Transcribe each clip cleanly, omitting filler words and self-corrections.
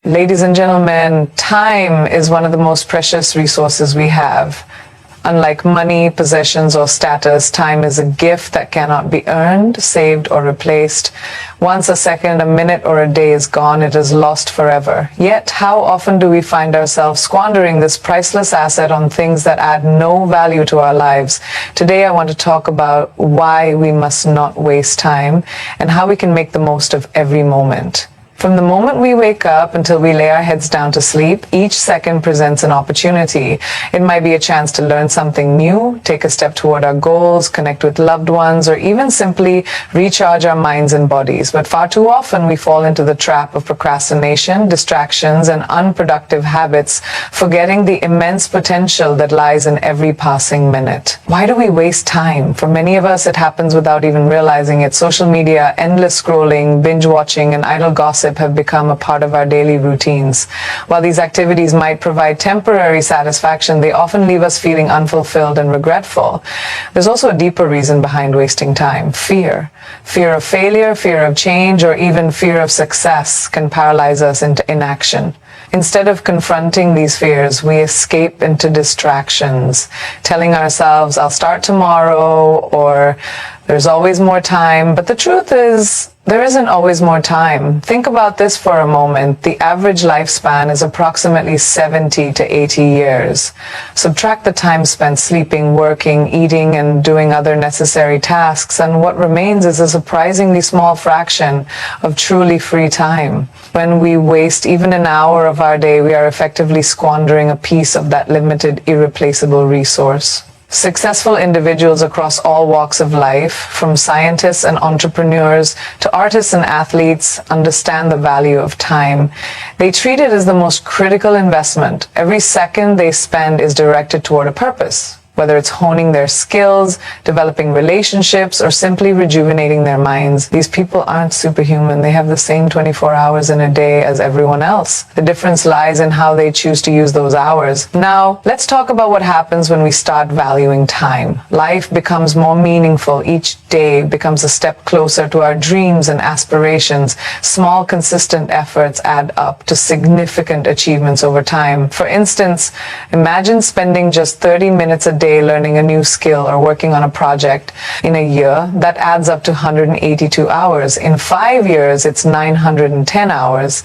Ladies and gentlemen, time is one of the most precious resources we have. Unlike money, possessions, or status, time is a gift that cannot be earned, saved, or replaced. Once a second, a minute, or a day is gone, it is lost forever. Yet, how often do we find ourselves squandering this priceless asset on things that add no value to our lives? Today, I want to talk about why we must not waste time and how we can make the most of every moment. From the moment we wake up until we lay our heads down to sleep, each second presents an opportunity. It might be a chance to learn something new, take a step toward our goals, connect with loved ones, or even simply recharge our minds and bodies. But far too often we fall into the trap of procrastination, distractions, and unproductive habits, forgetting the immense potential that lies in every passing minute. Why do we waste time? For many of us, it happens without even realizing it. Social media, endless scrolling, binge watching, and idle gossip have become a part of our daily routines. While these activities might provide temporary satisfaction, they often leave us feeling unfulfilled and regretful. There's also a deeper reason behind wasting time: fear. Fear of failure, fear of change, or even fear of success can paralyze us into inaction. Instead of confronting these fears, we escape into distractions, telling ourselves, "I'll start tomorrow," or "there's always more time." But the truth is, there isn't always more time. Think about this for a moment. The average lifespan is approximately 70 to 80 years. Subtract the time spent sleeping, working, eating, and doing other necessary tasks, and what remains is a surprisingly small fraction of truly free time. When we waste even an hour of our day, we are effectively squandering a piece of that limited, irreplaceable resource. Successful individuals across all walks of life, from scientists and entrepreneurs to artists and athletes, understand the value of time. They treat it as the most critical investment. Every second they spend is directed toward a purpose, whether it's honing their skills, developing relationships, or simply rejuvenating their minds. These people aren't superhuman. They have the same 24 hours in a day as everyone else. The difference lies in how they choose to use those hours. Now, let's talk about what happens when we start valuing time. Life becomes more meaningful. Each day becomes a step closer to our dreams and aspirations. Small, consistent efforts add up to significant achievements over time. For instance, imagine spending just 30 minutes a day learning a new skill or working on a project. In a year, that adds up to 182 hours. In 5 years, it's 910 hours.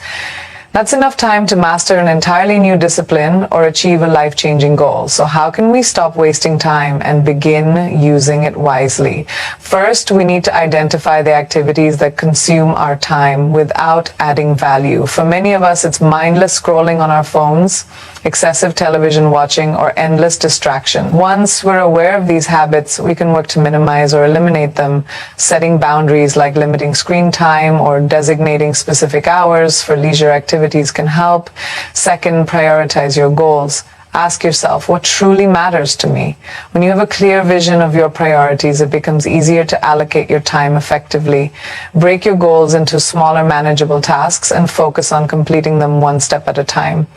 That's enough time to master an entirely new discipline or achieve a life-changing goal. So how can we stop wasting time and begin using it wisely? First, we need to identify the activities that consume our time without adding value. For many of us, it's mindless scrolling on our phones, excessive television watching, or endless distraction. Once we're aware of these habits, we can work to minimize or eliminate them. Setting boundaries like limiting screen time or designating specific hours for leisure activities can help. Second, prioritize your goals. Ask yourself, what truly matters to me? When you have a clear vision of your priorities, it becomes easier to allocate your time effectively. Break your goals into smaller, manageable tasks and focus on completing them one step at a time.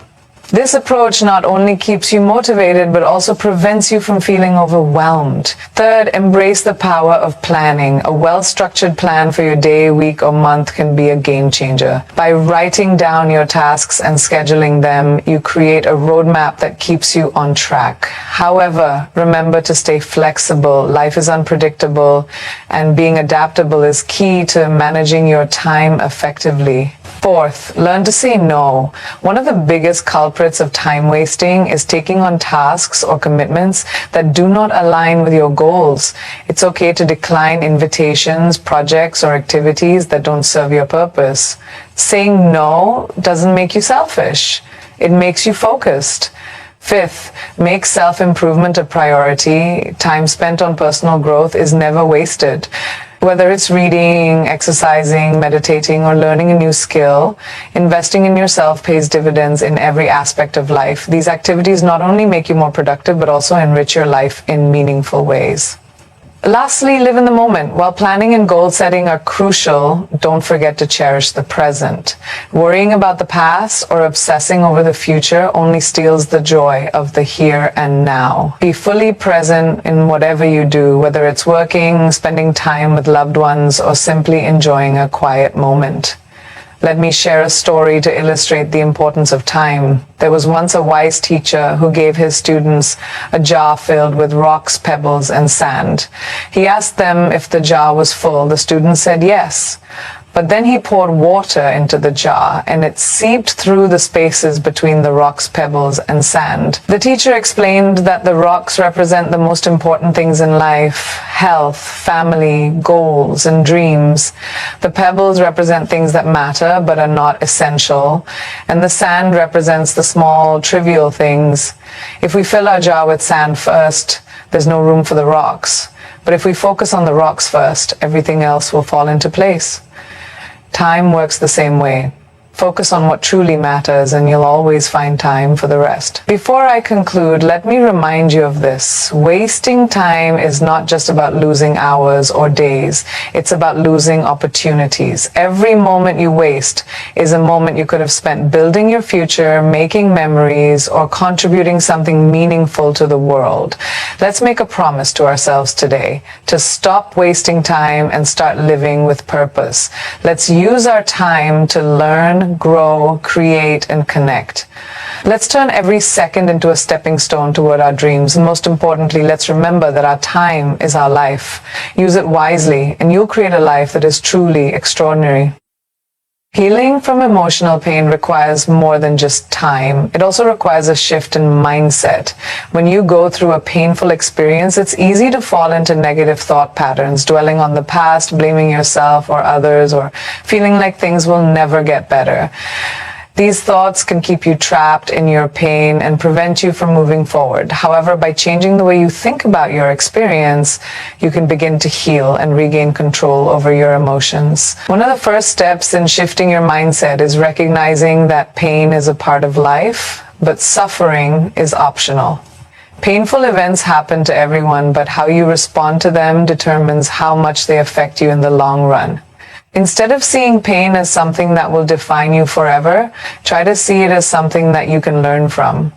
This approach not only keeps you motivated, but also prevents you from feeling overwhelmed. Third, embrace the power of planning. A well-structured plan for your day, week, or month can be a game changer. By writing down your tasks and scheduling them, you create a roadmap that keeps you on track. However, remember to stay flexible. Life is unpredictable, and being adaptable is key to managing your time effectively. Fourth, learn to say no. One of the biggest culprits of time wasting is taking on tasks or commitments that do not align with your goals. It's okay to decline invitations, projects, or activities that don't serve your purpose. Saying no doesn't make you selfish. It makes you focused. Fifth, make self-improvement a priority. Time spent on personal growth is never wasted. Whether it's reading, exercising, meditating, or learning a new skill, investing in yourself pays dividends in every aspect of life. These activities not only make you more productive, but also enrich your life in meaningful ways. Lastly, live in the moment. While planning and goal setting are crucial, don't forget to cherish the present. Worrying about the past or obsessing over the future only steals the joy of the here and now. Be fully present in whatever you do, whether it's working, spending time with loved ones, or simply enjoying a quiet moment. Let me share a story to illustrate the importance of time. There was once a wise teacher who gave his students a jar filled with rocks, pebbles, and sand. He asked them if the jar was full. The students said yes. But then he poured water into the jar, and it seeped through the spaces between the rocks, pebbles, and sand. The teacher explained that the rocks represent the most important things in life: health, family, goals, and dreams. The pebbles represent things that matter but are not essential, and the sand represents the small, trivial things. If we fill our jar with sand first, there's no room for the rocks. But if we focus on the rocks first, everything else will fall into place. Time works the same way. Focus on what truly matters and you'll always find time for the rest. Before I conclude, let me remind you of this. Wasting time is not just about losing hours or days. It's about losing opportunities. Every moment you waste is a moment you could have spent building your future, making memories, or contributing something meaningful to the world. Let's make a promise to ourselves today to stop wasting time and start living with purpose. Let's use our time to learn, grow, create, and connect. Let's turn every second into a stepping stone toward our dreams. And most importantly, let's remember that our time is our life. Use it wisely, and you'll create a life that is truly extraordinary. Healing from emotional pain requires more than just time. It also requires a shift in mindset. When you go through a painful experience, it's easy to fall into negative thought patterns, dwelling on the past, blaming yourself or others, or feeling like things will never get better. These thoughts can keep you trapped in your pain and prevent you from moving forward. However, by changing the way you think about your experience, you can begin to heal and regain control over your emotions. One of the first steps in shifting your mindset is recognizing that pain is a part of life, but suffering is optional. Painful events happen to everyone, but how you respond to them determines how much they affect you in the long run. Instead of seeing pain as something that will define you forever, try to see it as something that you can learn from.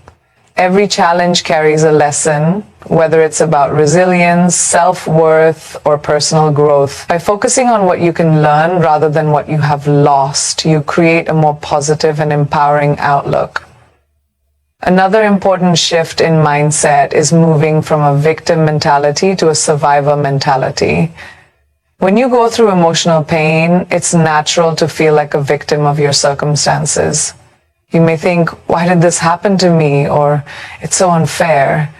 Every challenge carries a lesson, whether it's about resilience, self-worth, or personal growth. By focusing on what you can learn rather than what you have lost, you create a more positive and empowering outlook. Another important shift in mindset is moving from a victim mentality to a survivor mentality. When you go through emotional pain, it's natural to feel like a victim of your circumstances. You may think, why did this happen to me? Or it's so unfair.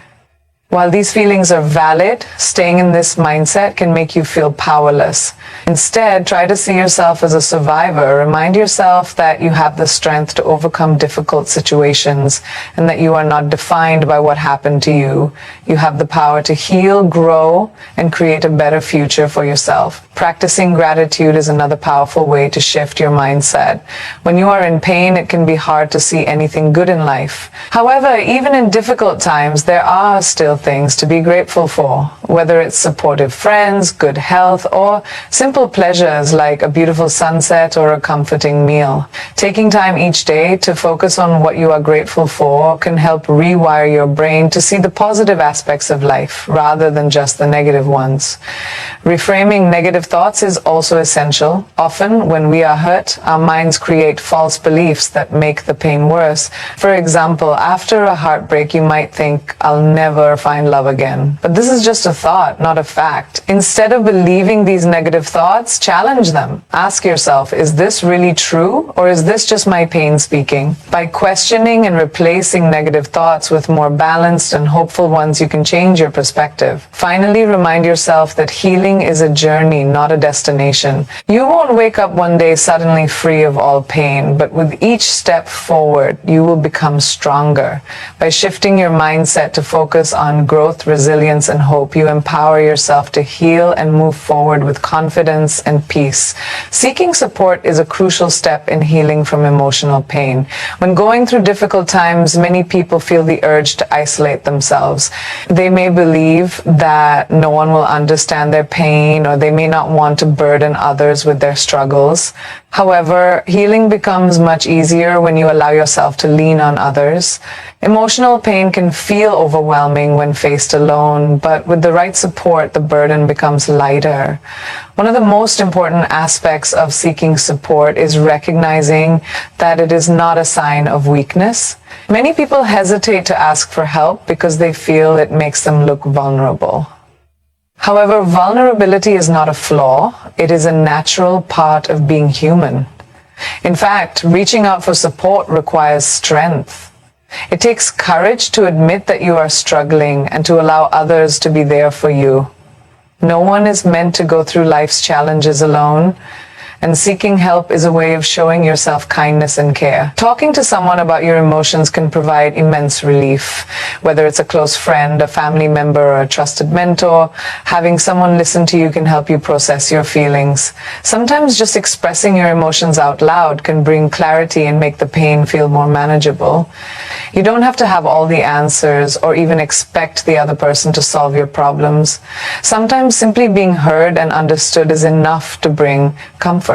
While these feelings are valid, staying in this mindset can make you feel powerless. Instead, try to see yourself as a survivor. Remind yourself that you have the strength to overcome difficult situations and that you are not defined by what happened to you. You have the power to heal, grow, and create a better future for yourself. Practicing gratitude is another powerful way to shift your mindset. When you are in pain, it can be hard to see anything good in life. However, even in difficult times, there are still things to be grateful for, whether it's supportive friends, good health, or simple pleasures like a beautiful sunset or a comforting meal. Taking time each day to focus on what you are grateful for can help rewire your brain to see the positive aspects of life rather than just the negative ones. Reframing negative thoughts is also essential. Often, when we are hurt, our minds create false beliefs that make the pain worse. For example, after a heartbreak, you might think, I'll never find love again. But this is just a thought, not a fact. Instead of believing these negative thoughts, challenge them. Ask yourself, is this really true, or is this just my pain speaking? By questioning and replacing negative thoughts with more balanced and hopeful ones, you can change your perspective. Finally, remind yourself that healing is a journey, not a destination. You won't wake up one day suddenly free of all pain, but with each step forward, you will become stronger. By shifting your mindset to focus on growth, resilience, and hope, you empower yourself to heal and move forward with confidence and peace. Seeking support is a crucial step in healing from emotional pain. When going through difficult times, many people feel the urge to isolate themselves. They may believe that no one will understand their pain, or they may not want to burden others with their struggles. However, healing becomes much easier when you allow yourself to lean on others. Emotional pain can feel overwhelming when when faced alone, but with the right support, the burden becomes lighter. One of the most important aspects of seeking support is recognizing that it is not a sign of weakness. Many people hesitate to ask for help because they feel it makes them look vulnerable. However, vulnerability is not a flaw. It is a natural part of being human. In fact, reaching out for support requires strength. It takes courage to admit that you are struggling and to allow others to be there for you. No one is meant to go through life's challenges alone, and seeking help is a way of showing yourself kindness and care. Talking to someone about your emotions can provide immense relief. Whether it's a close friend, a family member, or a trusted mentor, having someone listen to you can help you process your feelings. Sometimes just expressing your emotions out loud can bring clarity and make the pain feel more manageable. You don't have to have all the answers or even expect the other person to solve your problems. Sometimes simply being heard and understood is enough to bring comfort.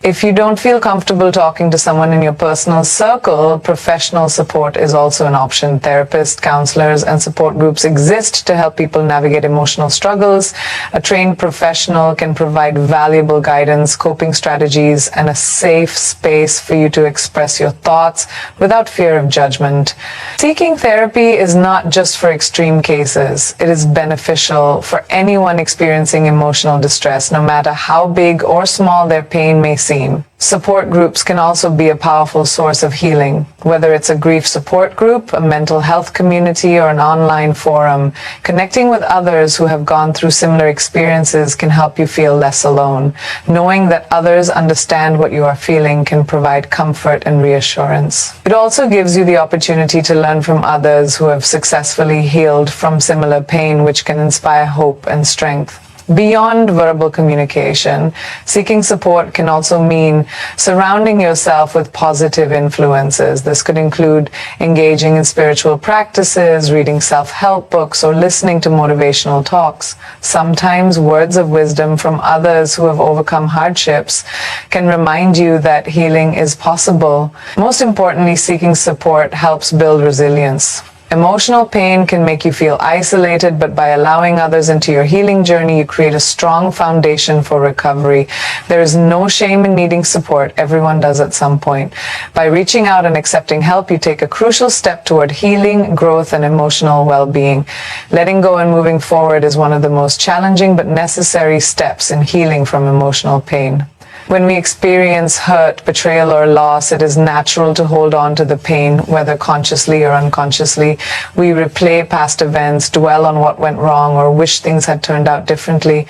If you don't feel comfortable talking to someone in your personal circle, professional support is also an option. Therapists, counselors, and support groups exist to help people navigate emotional struggles. A trained professional can provide valuable guidance, coping strategies, and a safe space for you to express your thoughts without fear of judgment. Seeking therapy is not just for extreme cases. It is beneficial for anyone experiencing emotional distress, no matter how big or small their pain may seem. Support groups can also be a powerful source of healing. Whether it's a grief support group, a mental health community, or an online forum, connecting with others who have gone through similar experiences can help you feel less alone. Knowing that others understand what you are feeling can provide comfort and reassurance. It also gives you the opportunity to learn from others who have successfully healed from similar pain, which can inspire hope and strength. Beyond verbal communication, seeking support can also mean surrounding yourself with positive influences. This could include engaging in spiritual practices, reading self-help books, or listening to motivational talks. Sometimes words of wisdom from others who have overcome hardships can remind you that healing is possible. Most importantly, seeking support helps build resilience. Emotional pain can make you feel isolated, but by allowing others into your healing journey, you create a strong foundation for recovery. There is no shame in needing support. Everyone does at some point. By reaching out and accepting help, you take a crucial step toward healing, growth, and emotional well-being. Letting go and moving forward is one of the most challenging but necessary steps in healing from emotional pain. When we experience hurt, betrayal, or loss, it is natural to hold on to the pain, whether consciously or unconsciously. We replay past events, dwell on what went wrong, or wish things had turned out differently.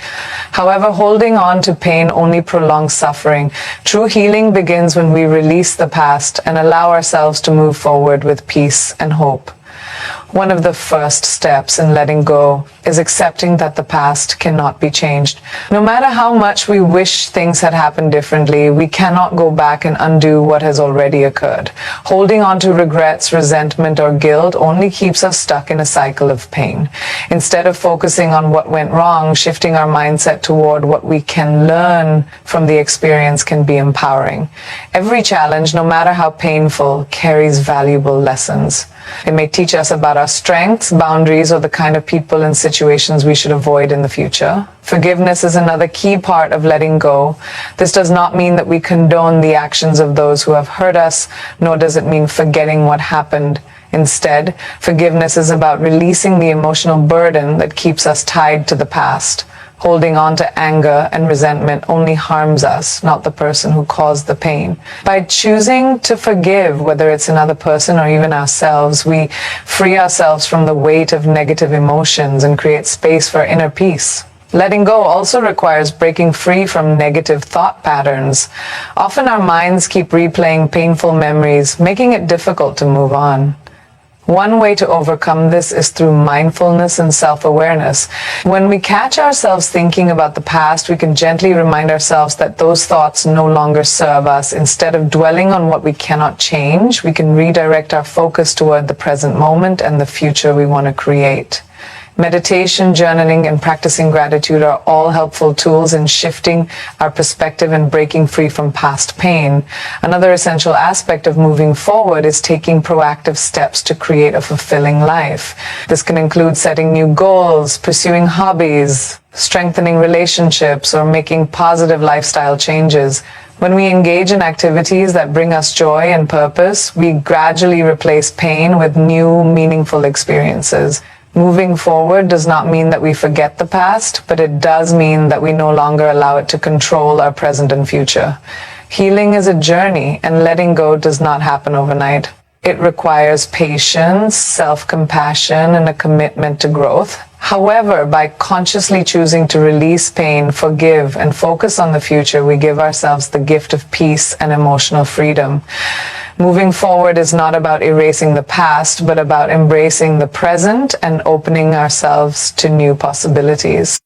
However, holding on to pain only prolongs suffering. True healing begins when we release the past and allow ourselves to move forward with peace and hope. One of the first steps in letting go is accepting that the past cannot be changed. No matter how much we wish things had happened differently, we cannot go back and undo what has already occurred. Holding on to regrets, resentment, or guilt only keeps us stuck in a cycle of pain. Instead of focusing on what went wrong, shifting our mindset toward what we can learn from the experience can be empowering. Every challenge, no matter how painful, carries valuable lessons. It may teach us about our strengths, boundaries, or the kind of people and situations we should avoid in the future. Forgiveness is another key part of letting go. This does not mean that we condone the actions of those who have hurt us, nor does it mean forgetting what happened. Instead, forgiveness is about releasing the emotional burden that keeps us tied to the past. Holding on to anger and resentment only harms us, not the person who caused the pain. By choosing to forgive, whether it's another person or even ourselves, we free ourselves from the weight of negative emotions and create space for inner peace. Letting go also requires breaking free from negative thought patterns. Often our minds keep replaying painful memories, making it difficult to move on. One way to overcome this is through mindfulness and self-awareness. When we catch ourselves thinking about the past, we can gently remind ourselves that those thoughts no longer serve us. Instead of dwelling on what we cannot change, we can redirect our focus toward the present moment and the future we want to create. Meditation, journaling, and practicing gratitude are all helpful tools in shifting our perspective and breaking free from past pain. Another essential aspect of moving forward is taking proactive steps to create a fulfilling life. This can include setting new goals, pursuing hobbies, strengthening relationships, or making positive lifestyle changes. When we engage in activities that bring us joy and purpose, we gradually replace pain with new, meaningful experiences. Moving forward does not mean that we forget the past, but it does mean that we no longer allow it to control our present and future. Healing is a journey, and letting go does not happen overnight. It requires patience, self-compassion, and a commitment to growth. However, by consciously choosing to release pain, forgive, and focus on the future, we give ourselves the gift of peace and emotional freedom. Moving forward is not about erasing the past, but about embracing the present and opening ourselves to new possibilities.